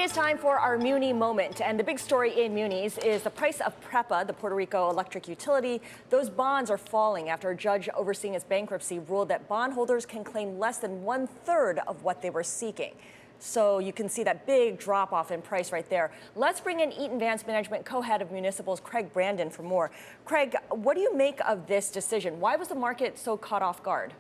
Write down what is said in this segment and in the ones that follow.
is time for our Muni moment. And the big story in Munis is the price of PREPA, the Puerto Rico electric utility. Those bonds are falling after a judge overseeing its bankruptcy ruled that bondholders can claim less than 1/3 of what they were seeking. So you can see that big drop off in price right there. Let's bring in Eaton Vance Management co-head of municipals, Craig Brandon, for more. Craig, what do you make of this decision? Why was the market so caught off guard?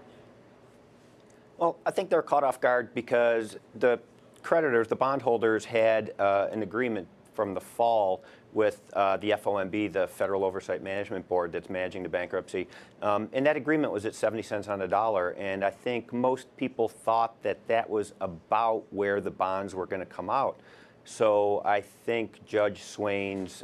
Well, I think they're caught off guard because the creditors, the bondholders, had an agreement from the fall with the FOMB, the Federal Oversight Management Board that's managing the bankruptcy. And that agreement was at 70 cents on the dollar. And I think most people thought that that was about where the bonds were going to come out. So I think Judge Swain's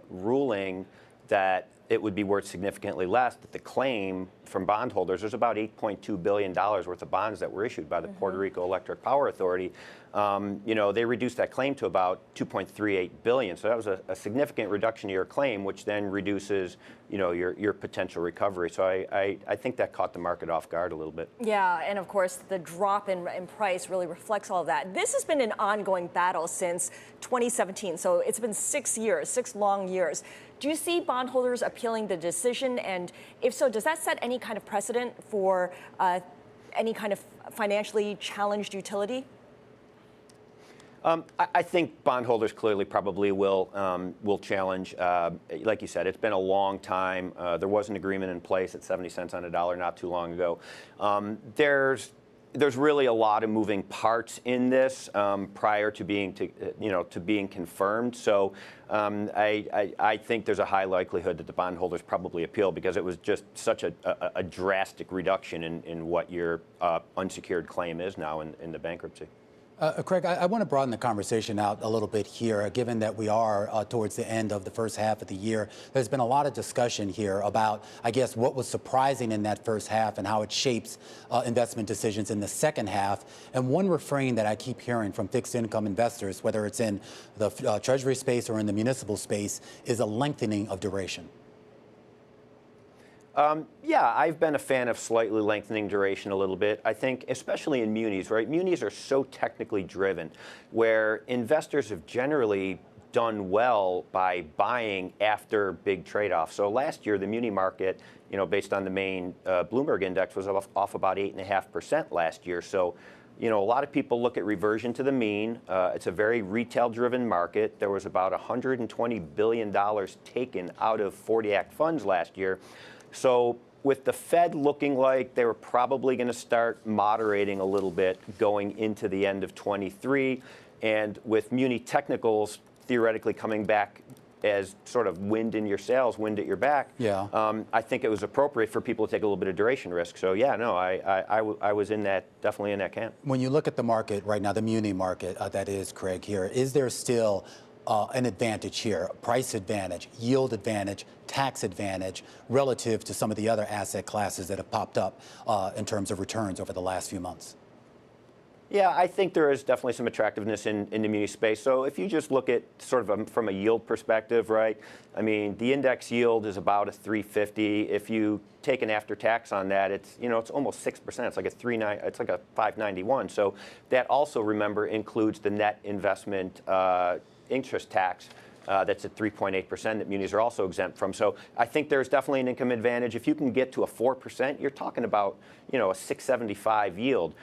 ruling that it would be worth significantly less, that the claim from bondholders, there's about $8.2 billion worth of bonds that were issued by the Puerto Rico Electric Power Authority. They reduced that claim to about $2.38 billion. So that was a significant reduction to your claim, which then reduces, your potential recovery. So I think that caught the market off guard a little bit. Yeah, and of course, the drop in price really reflects all of that. This has been an ongoing battle since 2017. So it's been 6 years, 6 long years. Do you see bondholders appealing the decision? And if so, does that set any kind of precedent for any kind of financially challenged utility? I think bondholders clearly probably will challenge. Like you said, it's been a long time. There was an agreement in place at 70 cents on the dollar not too long ago. There's really a lot of moving parts in this prior to being confirmed. So I think there's a high likelihood that the bondholders probably appeal because it was just such a drastic reduction in what your unsecured claim is now in the bankruptcy. Craig, I want to broaden the conversation out a little bit here, given that we are towards the end of the first half of the year. There's been a lot of discussion here about, I guess, what was surprising in that first half and how it shapes investment decisions in the second half. And one refrain that I keep hearing from fixed income investors, whether it's in the Treasury space or in the municipal space, is a lengthening of duration. Yeah, I've been a fan of slightly lengthening duration a little bit. I think, especially in munis, right? Munis are so technically driven, where investors have generally done well by buying after big trade-offs. So last year, the muni market, based on the main Bloomberg index, was off about 8.5% last year. So, a lot of people look at reversion to the mean. It's a very retail-driven market. There was about $120 billion taken out of 40 Act funds last year. So with the Fed looking like they were probably going to start moderating a little bit going into the end of 23, and with muni technicals theoretically coming back as sort of wind in your sails, wind at your back, I think it was appropriate for people to take a little bit of duration risk. So yeah, no, I was definitely in that camp. When you look at the market right now, the muni market, that is, Craig, here, is there still an advantage here, price advantage, yield advantage, tax advantage relative to some of the other asset classes that have popped up in terms of returns over the last few months? Yeah, I think there is definitely some attractiveness in the muni space. So if you just look at sort of from a yield perspective, right? I mean, the index yield is about a 350. If you take an after tax on that, it's almost 6%. It's like a 591. So that also, remember, includes the net investment interest tax that's at 3.8% that munis are also exempt from. So I think there's definitely an income advantage. If you can get to a 4%, you're talking about a 675 yield.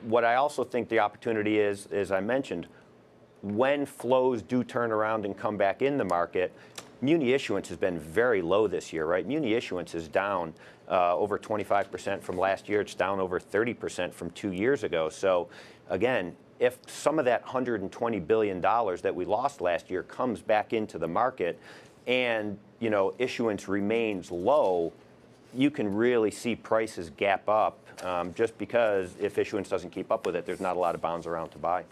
What I also think the opportunity is, as I mentioned, when flows do turn around and come back in the market, muni issuance has been very low this year, right? Muni issuance is down over 25% from last year. It's down over 30% from 2 years ago. So again, if some of that $120 billion that we lost last year comes back into the market and, issuance remains low, you can really see prices gap up just because if issuance doesn't keep up with it, there's not a lot of bonds around to buy.